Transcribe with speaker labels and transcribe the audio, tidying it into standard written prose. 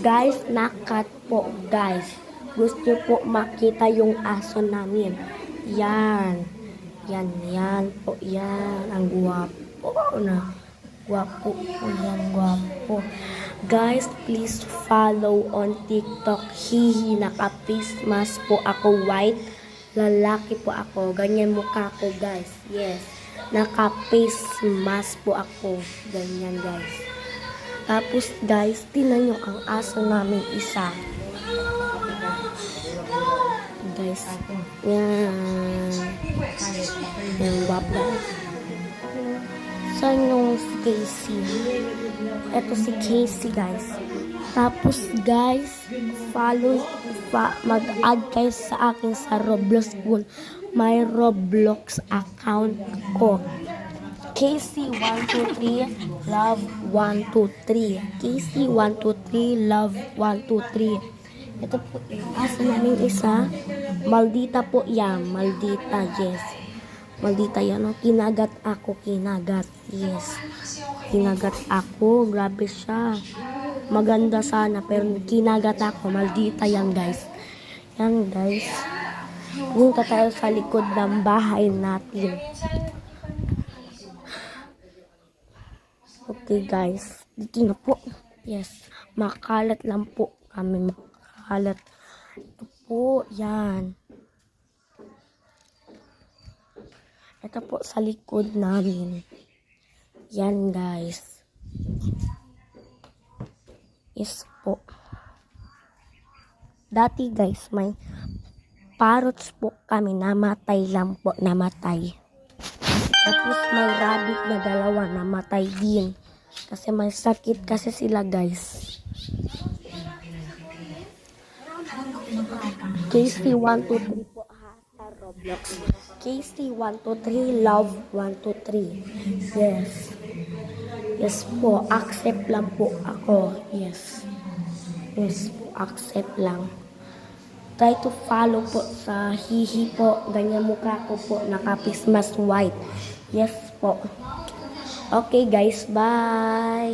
Speaker 1: Guys, nakat po guys. Gusto po makita yung aso namin. Yan. Yan po. Yan. Ang guwapo na. Guwapo po yan. Guwapo. Guys, please follow on TikTok. Hihi, naka-face mask po ako. White. Lalaki po ako. Ganyan mukha ko guys. Yes. Naka-face mask po ako. Ganyan guys. Tapos guys, tingnan nyo ang aso namin isa. Guys, yan. Yan, guwapo. Saan yung si Casey? Ito si Casey guys. Tapos guys, mag-add kayo sa akin sa Roblox School. May Roblox account ko. Casey123 Love 123. Casey123 Love 123. Ito po aso namin isa. Maldita po yan. Maldita, yes. Maldita yan. Oh. Kinagat ako. Kinagat. Yes. Kinagat ako. Grabe siya. Maganda sana. Pero kinagat ako. Maldita yan guys. Yan guys. Punta tayo sa likod ng bahay natin. Okay guys, dito na po. Yes, makalat lang po kami. Makalat. Ito po, yan. Ito po sa likod namin. Yan guys. Yes po. Dati guys, may parrots po kami. Namatay lang po. Namatay. Tapos may rabbit na dalawa namatay din. Kasi may sakit kasi sila guys. Casey123 po sa Roblox. Casey123 Love 123. Yes. Yes po. Accept lang po ako. Yes. Yes po. Accept lang. Try to follow po sa hihi po. Ganyan mukha ko po. Naka-face mask white. Yes po. Okay guys, bye!